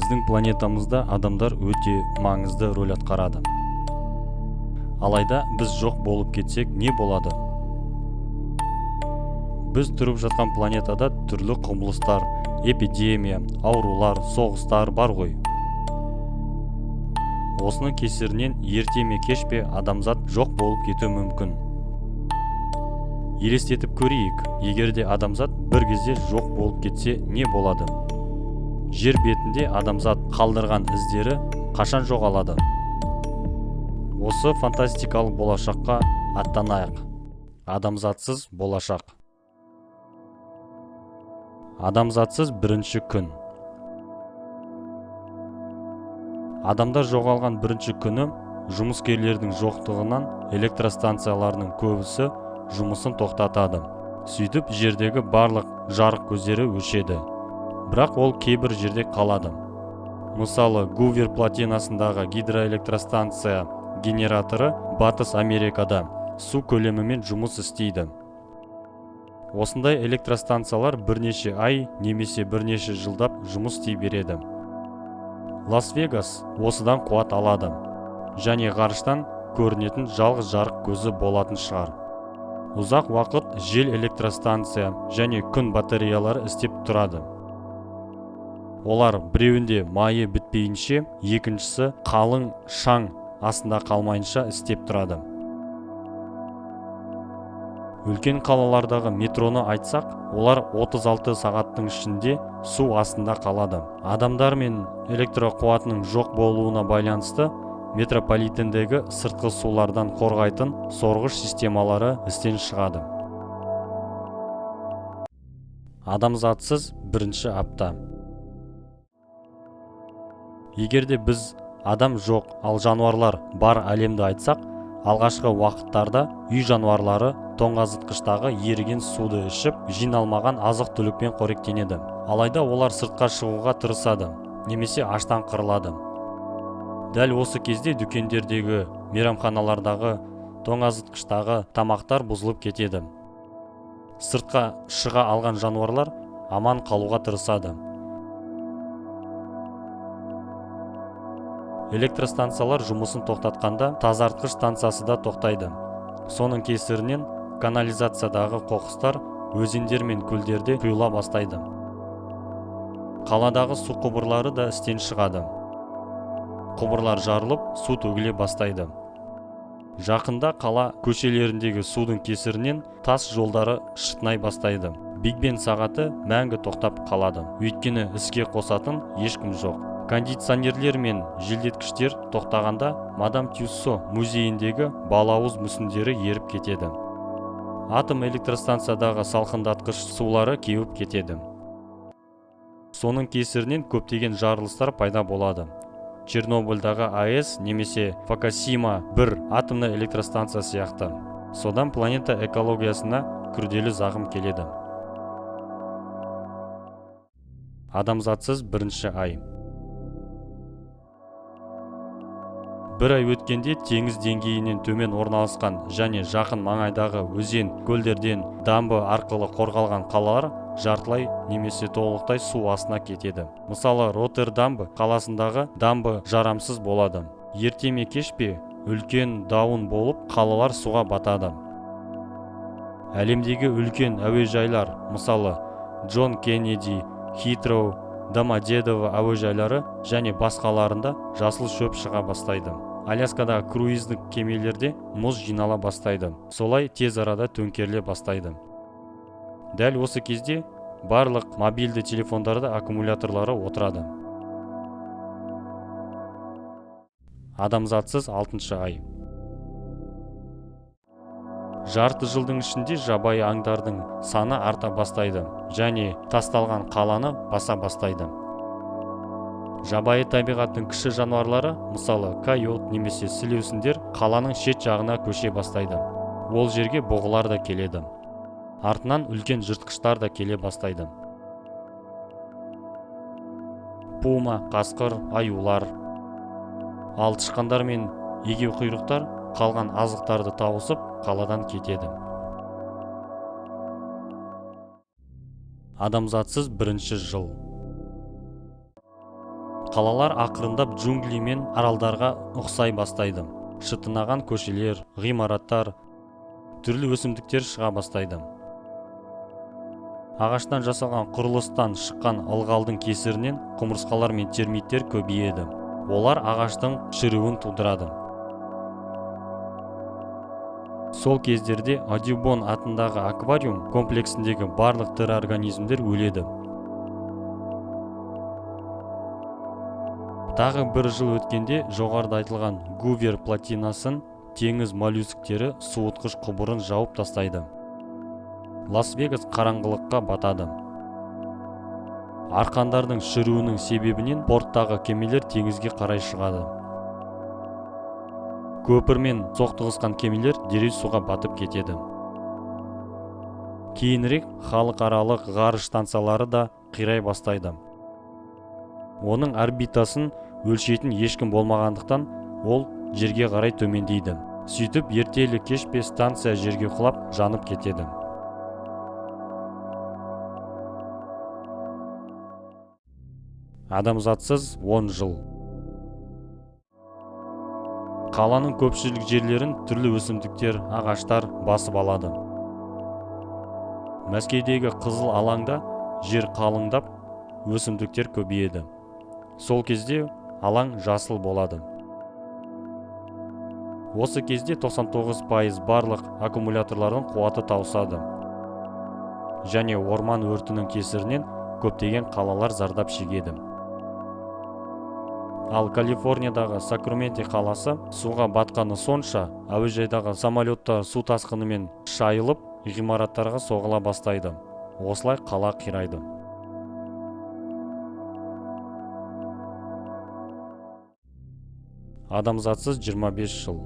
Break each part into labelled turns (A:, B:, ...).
A: Біздің планетамызда адамдар өте маңызды рөл атқарады. Алайда біз жоқ болып кетсек не болады? Біз тұрып жатқан планетада түрлі құбылыстар, эпидемия, аурулар, соғыстар бар ғой. Осының кесірінен ерте ме кеш пе адамзат жоқ болып кетуі мүмкін. Елестетіп көрейік, егерде адамзат бір кезде жоқ болып кетсе не болады? Жер бетінде адамзат қалдырған іздері қашан жоғалады? Осы фантастикалық болашаққа аттанайық. Адамзатсыз болашақ. Адамзатсыз бірінші күн. Адамдар жоғалған бірінші күні жұмыскерлердің жоқтығынан электростанцияларының көбісі жұмысын тоқтатады. Сөйтіп жердегі барлық жарық көздері өшеді. Бірақ ол кейбір жерде қалады. Мысалы, Гувер плотинасындағы гидроэлектростанция генераторы Батыс Америкада су көлемімен жұмыс істейді. Осындай электростанциялар бірнеше ай немесе бірнеше жылдап жұмыс істей береді. Лас-Вегас осыдан қуат алады, және ғарыштан көрінетін жалғыз жарық көзі болатын шығар. Ұзақ уақыт жел электростанция және күн батареялары істеп тұрады. Олар біреуінде майы бітпейінше, екіншісі қалың шаң астында қалмайынша істеп тұрады. Үлкен қалалардағы метроны айтсақ, олар 36 сағаттың ішінде су астында қалады. Адамдар мен электроқуатының жоқ болуына байланысты метрополитендегі сыртқы сулардан қорғайтын сорғыш системалары істен шығады. Адамзатсыз бірінші апта. Егерде біз адам жоқ, ал жануарлар бар әлемді айтсақ, алғашқы уақыттарда үй жануарлары тоңазытқыштағы еріген суды ішіп, жиналмаған азық-түлікпен қоректенеді. Алайда олар сыртқа шығуға тырысады, немесе аштан қырылады. Дәл осы кезде дүкендердегі, мейрамханалардағы, тоңазытқыштағы тамақтар бұзылып кетеді. Сыртқа шыға алған жануарлар аман қалуға тырысады. Электростанциялар жұмысын тоқтатқанда тазартқыш станциясы да тоқтайды. Соның кесірінен канализациядағы қоқыстар өзендер мен көлдерде құйыла бастайды. Қаладағы су құбырлары да істен шығады. Құбырлар жарылып, су төгіле бастайды. Жақында қала көшелеріндегі судың кесірінен тас жолдары шытынай бастайды. Биг Бен сағаты мәңгі тоқтап қалады. Өйткені іске қосатын ешкім жоқ. Кондиционерлер мен желдеткіштер тоқтағанда Мадам Тюссо музейіндегі балауыз мүсіндері еріп кетеді. Атом электростанциядағы салқындатқыш сулары кеуіп кетеді. Соның кесірінен көптеген жарылыстар пайда болады. Чернобыльдағы АЭС немесе Фукусима 1 атомны электростанция сияқты. Содан планета экологиясына күрделі зақым келеді. Адамзатсыз бірінші ай. Бір ай өткенде теңіз деңгейінен төмен орналасқан және жақын маңайдағы өзен, көлдерден, дамбы арқылы қорғалған қалалар жартылай немесе толықтай су астына кетеді. Мысалы, Роттердам қаласындағы дамбы жарамсыз болады. Ерте ме кеш пе үлкен дауын болып қалалар суға батады. Әлемдегі үлкен әуежайлар, мысалы, Джон Кеннеди, Хитроу, Домодедово әуежайлары және басқаларында жасыл шөп шыға бастайды. Аляскадағы круиздік кемелерде мұз жинала бастайды. Солай тез арада төңкеріле бастайды. Дәл осы кезде барлық мобильді телефондарда аккумуляторлары отырады. Адамзатсыз 6-шы ай. Жарты жылдың ішінде жабайы аңдардың саны арта бастайды және тасталған қаланы баса бастайды. Жабайы табиғаттың кіші жануарлары, мысалы койот немесе сілеусіндер, қаланың шет жағына көше бастайды. Ол жерге бұғылар да келеді. Артынан үлкен жыртқыштар да келе бастайды. Пума, қасқыр, аюлар, ал тышқандар мен егеуқұйрықтар қалған азықтарды тауысып қаладан кетеді. Адамзатсыз бірінші жыл. Қалалар ақырындап джунгли мен аралдарға ұқсай бастайды. Шытынаған көшелер, ғимараттар, түрлі өсімдіктер шыға бастайды. Ағаштан жасалған құрылыстан шыққан ылғалдың кесірінен құмырсқалар мен термиттер көбейеді. Олар ағаштың шіруін тудырады. Сол кездерде Адюбон атындағы аквариум комплексіндегі барлық тірі организмдер өледі. Тағы бір жыл өткенде жоғарыда айтылған Гувер плотинасын теңіз моллюсктері суытқыш құбырын жауып тастайды. Лас-Вегас қараңғылыққа батады. Арқандардың шіруінің себебінен порттағы кемелер теңізге қарай шығады. Көпірмен соқтығысқан кемелер дереу суға батып кетеді. Кейінірек халықаралық ғарыш станциялары да қирай бастайды. Оның орбитасын өлшейтін ешкім болмағандықтан ол жерге қарай төмендейді. Сөйтіп ертелі кеш станция жерге құлап жанып кетеді. Адамзатсыз 10 жыл. Қаланың көпшілік жерлерін түрлі өсімдіктер, ағаштар басып алады. Мәскеудегі қызыл алаңда жер қалыңдап, өсімдіктер көбейеді. Сол кезде алаң жасыл болады. Осы кезде 99% барлық аккумуляторлардың қуаты таусады. Және орман өртінің кесірінен көптеген қалалар зардап шегеді. Ал Калифорниядағы Сакраменто қаласы суға батқаны сонша, әуежайдағы самолеттар су тасқынымен шайылып, ғимараттарға соғыла бастайды. Осылай қала қирайды. Адамзатсыз 25 жыл.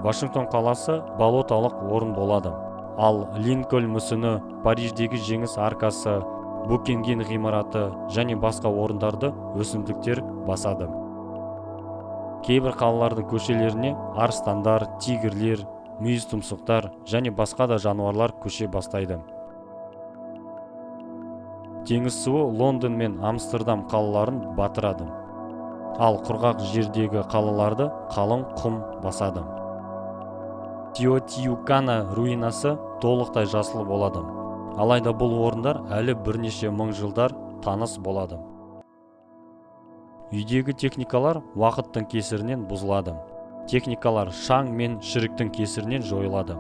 A: Вашингтон қаласы болоталық орын болады. Ал Линкольн мүсіні, Париждегі жеңіс аркасы, Букингем ғимараты және басқа орындарды өсімдіктер басады. Кейбір қалалардың көшелеріне арыстандар, тигрлер, мүйіз тұмсықтар және басқа да жануарлар көше бастайды. Теңіз суы Лондон мен Амстердам қалаларын батырады. Ал құрғақ жердегі қалаларды қалың құм басады. Теотиукана руинасы толықтай жасыл болады. Алайда бұл орындар әлі бірнеше мың жылдар таныс болады. Үйдегі техникалар уақыттың кесірінен бұзылады. Техникалар шаң мен шіріктің кесірінен жойылады.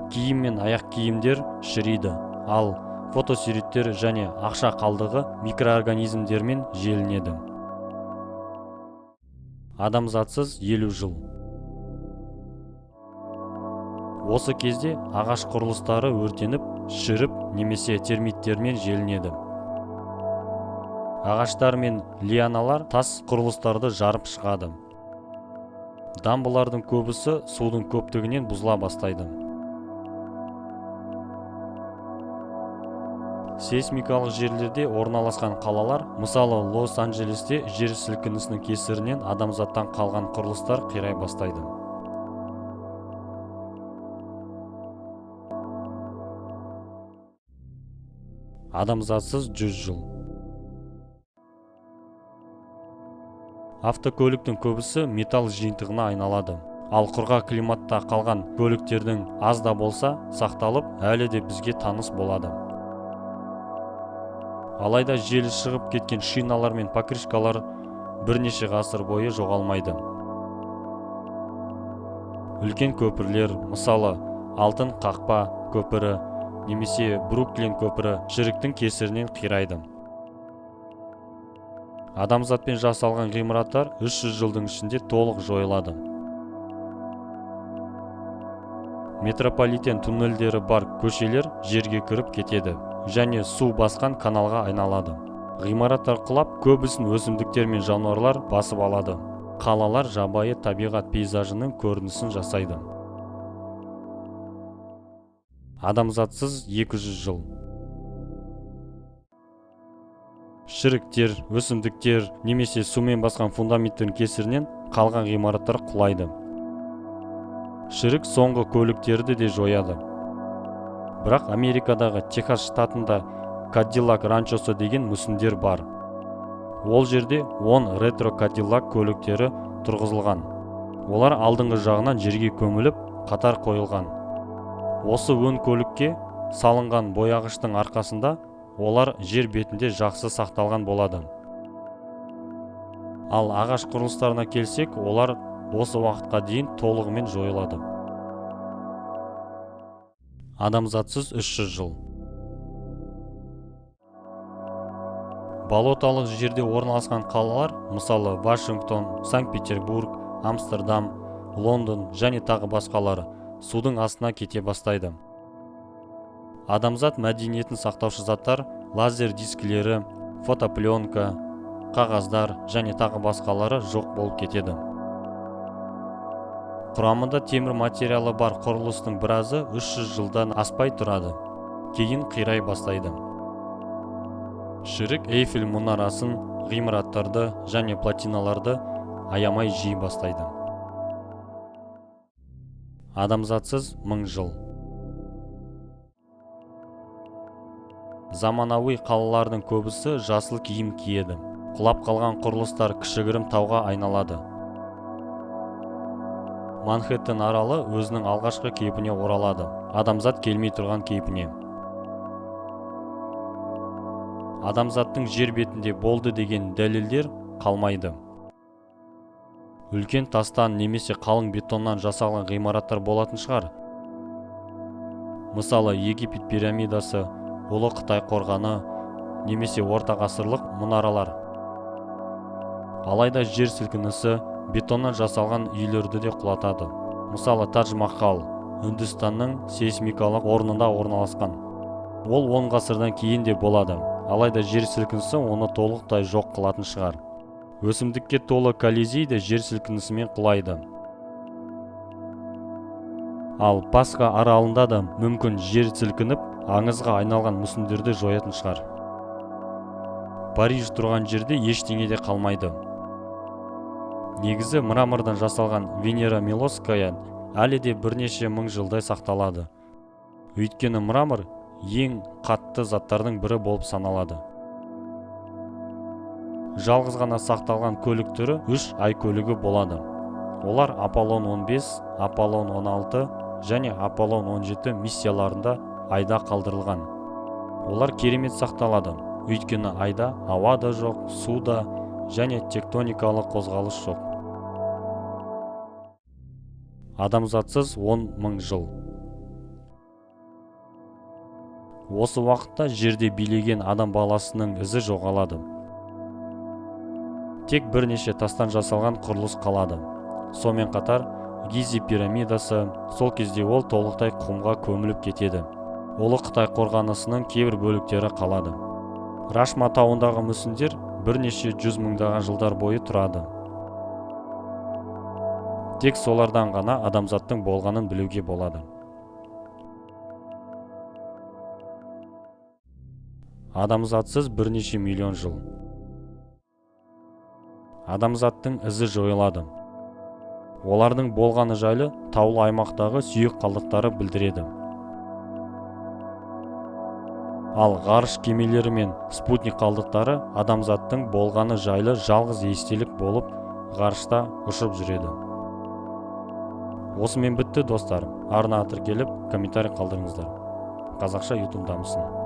A: Киім мен аяқ киімдер шіриді, ал фотосуреттер және ақша қалдығы микроорганизмдермен желінеді. Адамзатсыз 50 жыл. Осы кезде ағаш құрылыстары өртеніп, шіріп немесе термиттермен желінеді. Ағаштар мен лианалар тас құрылыстарды жарып шығады. Дамбалардың көбісі судың көптігінен бұзыла бастайды. Сейсмикалық жерлерде орналасқан қалалар, мысалы Лос-Анджелесте жер сілкінісінің кесірінен адамзаттан қалған құрылыстар қирай бастайды. Адамзатсыз 100 жыл. Автокөліктің көбісі металл жиынтығына айналады. Ал құрғақ климатта қалған көліктердің аз да болса сақталып, әлі де бізге таныс болады. Алайда желі шығып кеткен шиналар мен покрышкалар бірнеше ғасыр бойы жоғалмайды. Үлкен көпірлер, мысалы Алтын қақпа көпірі немесе Бруклин көпірі шіріктің кесірінен қирайды. Адамзатпен жасалған ғимараттар 300 жылдың ішінде толық жойылады. Метрополитен туннельдері бар көшелер жерге кіріп кетеді және су басқан каналға айналады. Ғимараттар құлап, көбісін өсімдіктер мен жануарлар басып алады. Қалалар жабайы табиғат пейзажының көрінісін жасайды. Адамзатсыз 200 жыл. Шіріктер, өсімдіктер немесе сумен басқан фундаменттің кесірінен қалған ғимараттар құлайды. Шірік соңғы көліктерді де жояды. Бірақ Америкадағы Техас штатында Cadillac ранчосы деген мүсіндер бар. Ол жерде 10 ретро Cadillac көліктері тұрғызылған. Олар алдыңғы жағынан жерге көміліп, қатар қойылған. Осы 10 көлікке салынған бояғыштың арқасында олар жер бетінде жақсы сақталған болады. Ал ағаш құрылыстарына келсек, олар осы уақытқа дейін толығымен жойылады. Адамзатсыз 300 жыл. Болоталық жерде орналасқан қалалар, мысалы Вашингтон, Санкт-Петербург, Амстердам, Лондон және тағы басқалары судың астына кете бастайды. Адамзат мәдениетін сақтаушы заттар, лазер дискілері, фотопленка, қағаздар және тағы басқалары жоқ болып кетеді. Құрамында темір материалы бар құрылыстың біразы 300 жылдан аспай тұрады, кейін қирай бастайды. Шірік Эйфель мұнарасын, ғимараттарды және платиналарды аямай жей бастайды. Адамзатсыз 1000 жыл. Заманауи қалалардың көбісі жасыл киім киеді. Құлап қалған құрылыстар кішігірім тауға айналады. Манхэттен аралы өзінің алғашқы кейпіне оралады. Адамзат келмей тұрған кейпіне. Адамзаттың жер бетінде болды деген дәлелдер қалмайды. Үлкен тастан немесе қалың бетоннан жасалған ғимараттар болатын шығар. Мысалы, Египет пирамидасы, Ұлы Қытай қорғаны немесе орта ғасырлық мұнаралар. Алайда жер сілкінісі бетоннан жасалған үйлерді де құлатады. Мысалы, Тадж-Махал Үндістанның сейсмикалық орнында орналасқан. Ол 10 ғасырдан кейін де болады. Алайда жер сілкінісі оны толықтай жоқ қылатын шығар. Өсімдікке толы Колизей де жер сілкінісімен құлайды. Ал Пасха аралында да мүмкін жер сілкініп, аңызға айналған мүсіндерді жоятын шығар. Париж тұрған жерде ештеңе де қалмайды. Негізі мрамордан жасалған Венера Милосская әлі де бірнеше мың жылдай сақталады. Өйткені мрамор ең қатты заттардың бірі болып саналады. Жалғыз ғана сақталған көлік түрі 3 ай көлігі болады. Олар Аполлон 15, Аполлон 16 және Аполлон 17 миссияларында айда қалдырылған. Олар керемет сақталады, өйткені айда ауа да жоқ, су да және тектоникалық қозғалыс жоқ. Адамзатсыз 10 000 жыл. Осы уақытта жерде билеген адам баласының ізі жоғалады. Тек бірнеше тастан жасалған құрылыс қалады. Сонымен қатар Гизи пирамидасы, сол кезде ол толықтай құмға көміліп кетеді. Ұлы Қытай қорғанысының кейбір бөліктері қалады. Рашма тауындағы мүсіндер бірнеше 100 мыңдаған жылдар бойы тұрады. Тек солардан ғана адамзаттың болғанын білуге болады. Адамзатсыз бірнеше миллион жыл. Адамзаттың ізі жойылады. Олардың болғаны жайлы таулы аймақтағы сүйек қалдықтары білдіреді. Ал ғарыш кемелері мен спутник қалдықтары адамзаттың болғаны жайлы жалғыз естелік болып ғарышта ұшып жүреді. Осымен бітті достар. Арна тіркеліп, комментарий қалдырыңыздар. Қазақша YouTube дамысын.